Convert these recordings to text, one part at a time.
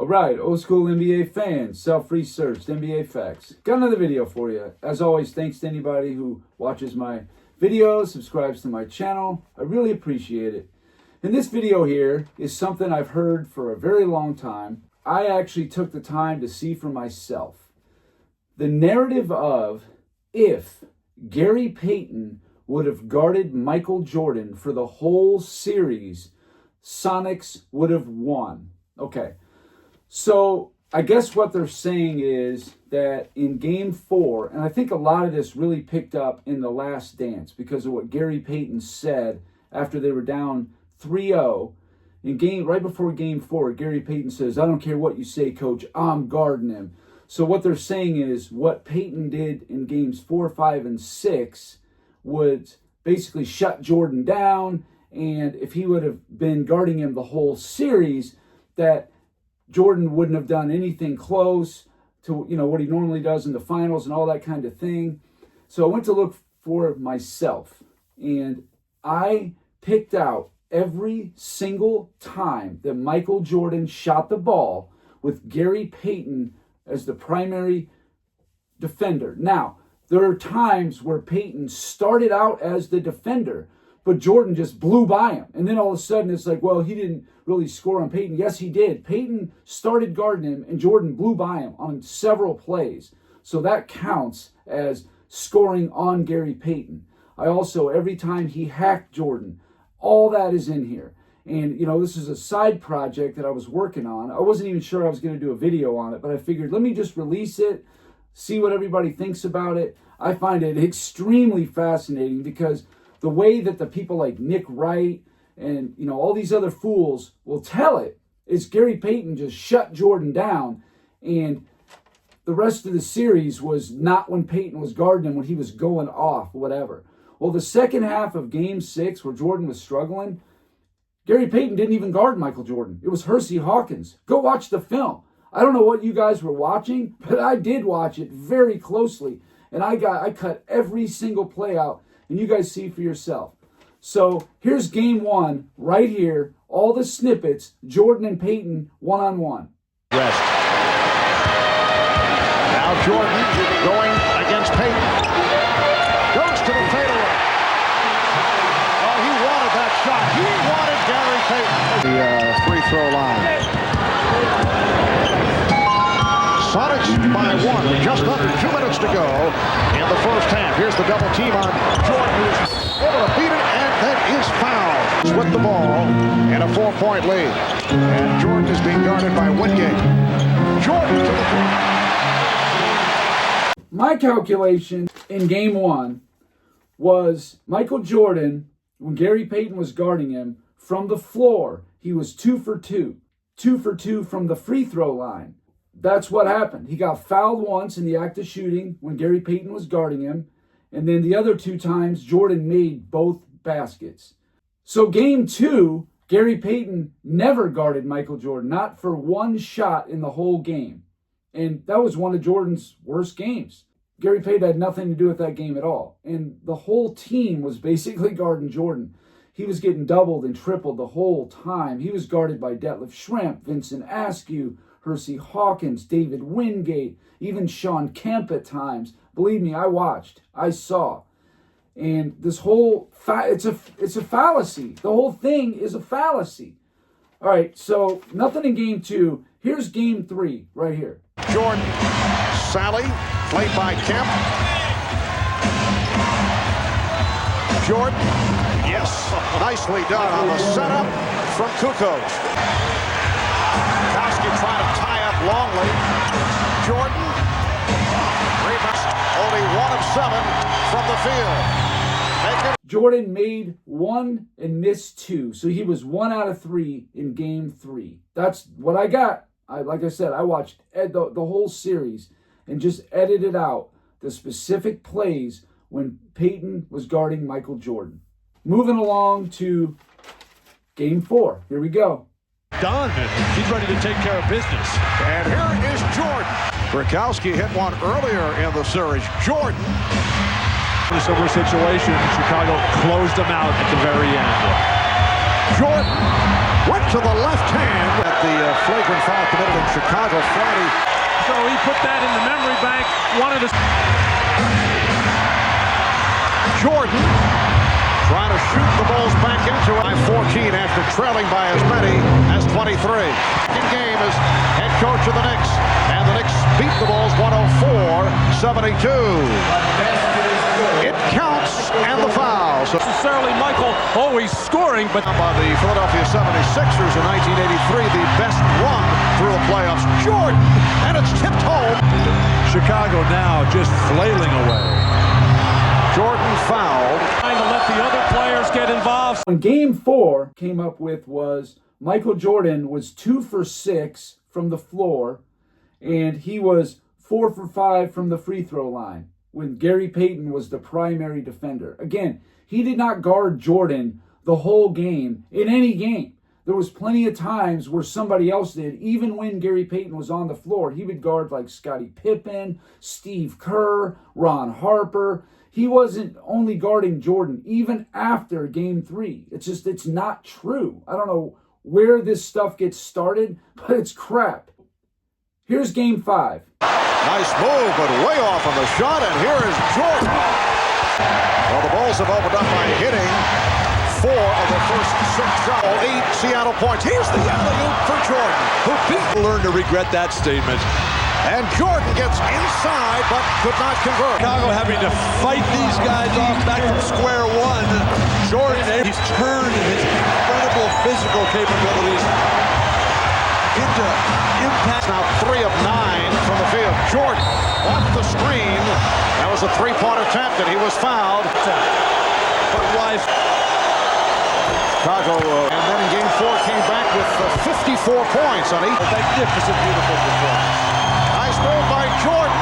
All right, old school NBA fans, self-researched NBA facts. Got another video for you. As always, thanks to anybody who watches my videos, subscribes to my channel. I really appreciate it. And this video here is something I've heard for a very long time. I actually took the time to see for myself. The narrative of if Gary Payton would have guarded Michael Jordan for the whole series, Sonics would have won. Okay. So I guess what they're saying is that in Game 4, and I think a lot of this really picked up in The Last Dance because of what Gary Payton said after they were down 3-0. Right before Game 4, Gary Payton says, "I don't care what you say, Coach, I'm guarding him." So what they're saying is what Payton did in Games 4, 5, and 6 would basically shut Jordan down, and if he would have been guarding him the whole series, that Jordan wouldn't have done anything close to what he normally does in the finals and all that kind of thing. So I went to look for myself, and I picked out every single time that Michael Jordan shot the ball with Gary Payton as the primary defender. Now, there are times where Payton started out as the defender, but Jordan just blew by him. And then all of a sudden it's like, well, he didn't really score on Payton. Yes, he did. Payton started guarding him and Jordan blew by him on several plays. So that counts as scoring on Gary Payton. I also, every time he hacked Jordan, all that is in here. And, this is a side project that I was working on. I wasn't even sure I was going to do a video on it, but I figured let me just release it, see what everybody thinks about it. I find it extremely fascinating because the way that the people like Nick Wright and, all these other fools will tell it is Gary Payton just shut Jordan down, and the rest of the series was not when Payton was guarding him, when he was going off, whatever. Well, the second half of Game 6, where Jordan was struggling, Gary Payton didn't even guard Michael Jordan. It was Hersey Hawkins. Go watch the film. I don't know what you guys were watching, but I did watch it very closely, and I cut every single play out, and you guys see for yourself. So here's Game 1 right here, all the snippets, Jordan and Payton one-on-one. Rest. Now Jordan going against Payton. Goes to the fadeaway. Oh, he wanted that shot. He wanted Gary Payton. The free throw line. Sonics by 1 with just under 2 minutes to go in the first half. Here's the double team on Jordan, who's able to beat it, and that is fouled. With the ball and a 4-point lead. And Jordan is being guarded by Wingate. Jordan to the floor. My calculation in Game 1 was Michael Jordan, when Gary Payton was guarding him, from the floor, he was 2 for 2. 2 for 2 from the free throw line. That's what happened. He got fouled once in the act of shooting when Gary Payton was guarding him. And then the other 2 times, Jordan made both baskets. So Game 2, Gary Payton never guarded Michael Jordan, not for one shot in the whole game. And that was one of Jordan's worst games. Gary Payton had nothing to do with that game at all. And the whole team was basically guarding Jordan. He was getting doubled and tripled the whole time. He was guarded by Detlef Schrempf, Vincent Askew, Hersey Hawkins, David Wingate, even Sean Kemp at times. Believe me, I watched. I saw. And this whole, it's a fallacy. The whole thing is a fallacy. All right, so nothing in Game 2. Here's Game 3 right here. Jordan, Sally, played by Kemp. Jordan, yes, nicely done on the setup from Kukoc. Kowski trying to tie up Longley. Jordan, rebound, only 1 of 7 from the field. Jordan made 1 and missed 2, so he was 1 out of 3 in Game 3. That's what I got. Like I said, I watched the whole series and just edited out the specific plays when Payton was guarding Michael Jordan. Moving along to Game 4. Here we go. Done. He's ready to take care of business. And here is Jordan. Kowski hit one earlier in the series. Jordan. In a similar situation, Chicago closed them out at the very end. Jordan. went to the left hand at the flagrant foul committed in Chicago Friday. So he put that in the memory bank. Wanted to. Jordan trying to shoot the Bulls back into it. 14 after trailing by as many as 23. Second game as head coach of the Knicks. And the Knicks beat the Bulls 104-72. It counts and the foul. So Necessarily Michael always scoring, but by the Philadelphia 76ers in 1983, the best run through the playoffs. Jordan, and it's tipped home. Chicago now just flailing away. Jordan fouled. Trying to let the other players get involved. When game 4 came up with was Michael Jordan was 2 for 6 from the floor, and he was 4 for 5 from the free throw line when Gary Payton was the primary defender. Again, he did not guard Jordan the whole game in any game. There was plenty of times where somebody else did. Even when Gary Payton was on the floor, he would guard like Scottie Pippen, Steve Kerr, Ron Harper. He wasn't only guarding Jordan even after game 3. It's not true. I don't know where this stuff gets started, but it's crap. Here's game 5. Nice move, but way off on the shot, and here is Jordan. Well, the Bulls have opened up by hitting 4 of the first 6 shots. 8 Seattle points. Here's the alley-oop for Jordan, who beat. Learn to regret that statement. And Jordan gets inside, but could not convert. Chicago having to fight these guys off back from square one. Jordan, he's turned his incredible physical capabilities into impact. Now 3 of 9 from the field. Jordan off the screen. That was a 3-point attempt, and he was fouled. But why? Chicago, and then in game 4 came back with 54 points on each. Magnificent, beautiful performance. Nice move by Jordan.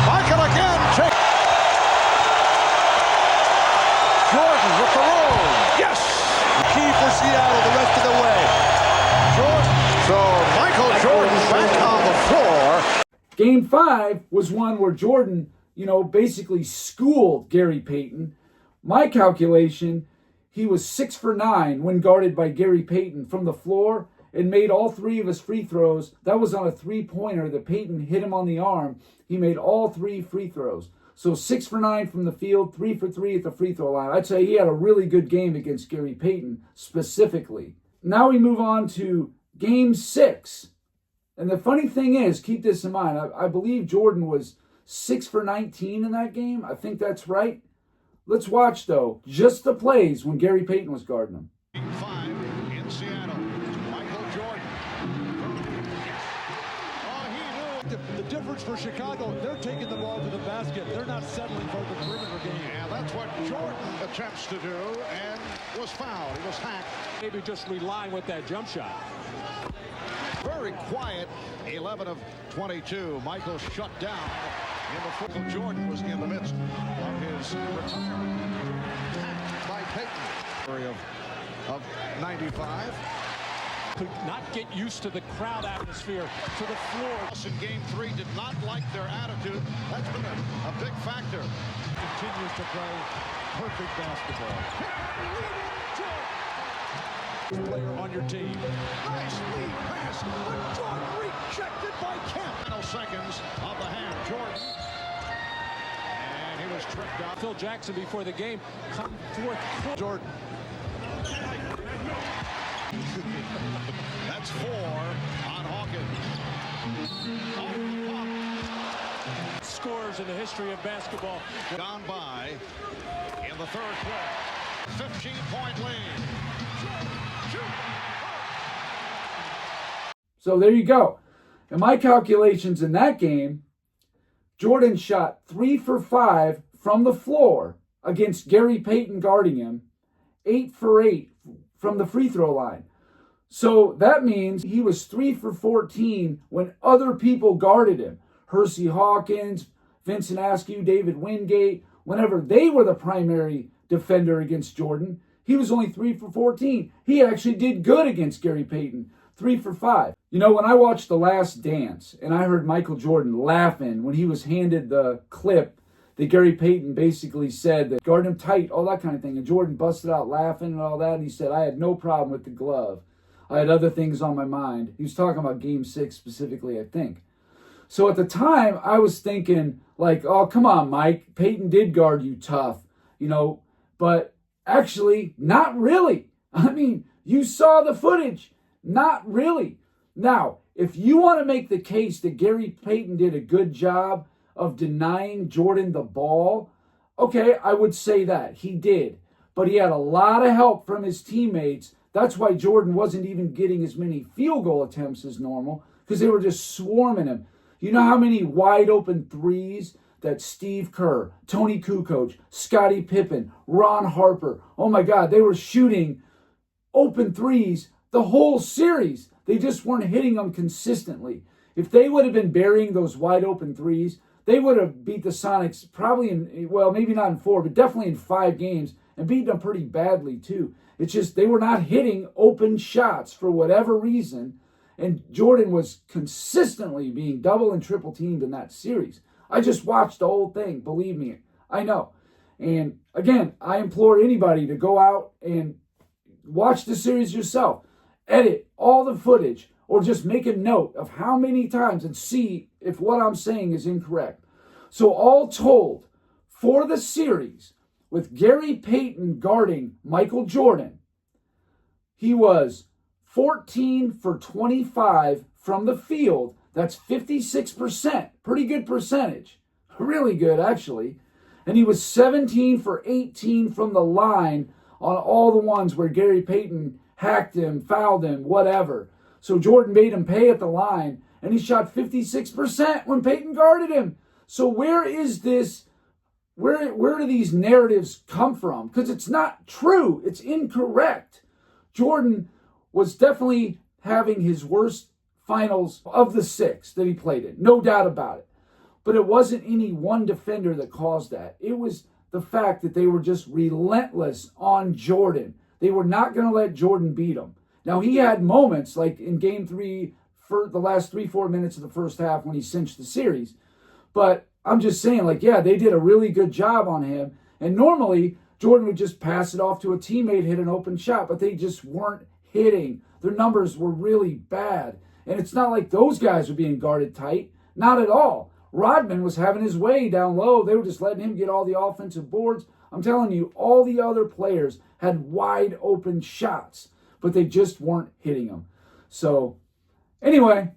Michael again. Jordan with the roll. Yes. Key for Seattle the rest of the way. Jordan. So Michael Jordan back on the floor. Game 5 was one where Jordan, basically schooled Gary Payton. My calculation, he was 6 for 9 when guarded by Gary Payton from the floor and made all 3 of his free throws. That was on a 3-pointer that Payton hit him on the arm. He made all 3 free throws. So 6 for 9 from the field, 3 for 3 at the free throw line. I'd say he had a really good game against Gary Payton specifically. Now we move on to game 6. And the funny thing is, keep this in mind, I believe Jordan was 6 for 19 in that game. I think that's right. Let's watch, though, just the plays when Gary Payton was guarding him. 5 in Seattle. Michael Jordan. Oh, he knew. The difference for Chicago, they're taking the ball to the basket. They're not settling for the perimeter game. And that's what Jordan attempts to do, and was fouled. He was hacked. Maybe just relying with that jump shot. Very quiet. 11 of 22. Michael shut down. In the foot. Jordan was in the midst of his retirement. Hacked by Payton. Of 95. Could not get used to the crowd atmosphere, to the floor. In game 3 did not like their attitude. That's been a big factor. Continues to play perfect basketball. Player on your team. Nice lead pass, but Jordan rejected by Kemp. Final seconds of the half. Jordan. And he was tripped out. Phil Jackson before the game come forth. Jordan. That's 4 on Hawkins. Scores in the history of basketball. Gone by in the third quarter. 15-point lead. So there you go. In my calculations in that game, Jordan shot 3 for 5 from the floor against Gary Payton guarding him, 8 for 8 from the free throw line. So that means he was 3 for 14 when other people guarded him. Hersey Hawkins, Vincent Askew, David Wingate, whenever they were the primary defender against Jordan, he was only 3 for 14. He actually did good against Gary Payton, 3 for 5. When I watched The Last Dance and I heard Michael Jordan laughing when he was handed the clip that Gary Payton basically said that guard him tight, all that kind of thing. And Jordan busted out laughing and all that. And he said, I had no problem with the glove. I had other things on my mind. He was talking about Game 6 specifically, I think. So at the time, I was thinking, like, oh, come on, Mike. Payton did guard you tough, but actually, not really. I mean, you saw the footage. Not really. Now, if you want to make the case that Gary Payton did a good job of denying Jordan the ball, okay, I would say that. He did. But he had a lot of help from his teammates. That's why Jordan wasn't even getting as many field goal attempts as normal, because they were just swarming him. You know how many wide open threes that Steve Kerr, Tony Kukoc, Scottie Pippen, Ron Harper, oh my God, they were shooting open threes the whole series. They just weren't hitting them consistently. If they would have been burying those wide open threes, they would have beat the Sonics probably in, well, maybe not in 4, but definitely in 5 games, and beat them pretty badly too. It's just they were not hitting open shots for whatever reason. And Jordan was consistently being double and triple teamed in that series. I just watched the whole thing. Believe me, I know. And again, I implore anybody to go out and watch the series yourself. Edit all the footage or just make a note of how many times and see if what I'm saying is incorrect. So all told, for the series, with Gary Payton guarding Michael Jordan, he was 14 for 25 from the field. That's 56%. Pretty good percentage. Really good, actually. And he was 17 for 18 from the line on all the ones where Gary Payton hacked him, fouled him, whatever. So Jordan made him pay at the line, and he shot 56% when Payton guarded him. So where is this? Where do these narratives come from? Because it's not true. It's incorrect. Jordan was definitely having his worst finals of the 6 that he played in. No doubt about it. But it wasn't any one defender that caused that. It was the fact that they were just relentless on Jordan. They were not going to let Jordan beat him. Now, he had moments like in Game 3, for the last 3-4 minutes of the first half when he cinched the series. But I'm just saying, like, yeah, they did a really good job on him. And normally, Jordan would just pass it off to a teammate, hit an open shot, but they just weren't hitting. Their numbers were really bad. And it's not like those guys were being guarded tight. Not at all. Rodman was having his way down low. They were just letting him get all the offensive boards. I'm telling you, all the other players had wide open shots, but they just weren't hitting them. So, anyway,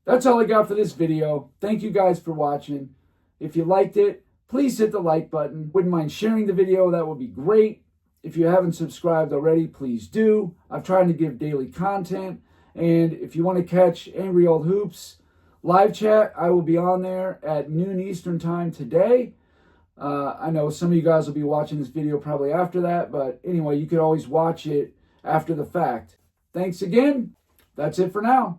that's all I got for this video. Thank you guys for watching. If you liked it, please hit the like button. Wouldn't mind sharing the video. That would be great. If you haven't subscribed already, please do. I'm trying to give daily content. And if you want to catch Angry Old Hoops live chat, I will be on there at noon Eastern time today. I know some of you guys will be watching this video probably after that. But anyway, you could always watch it after the fact. Thanks again. That's it for now.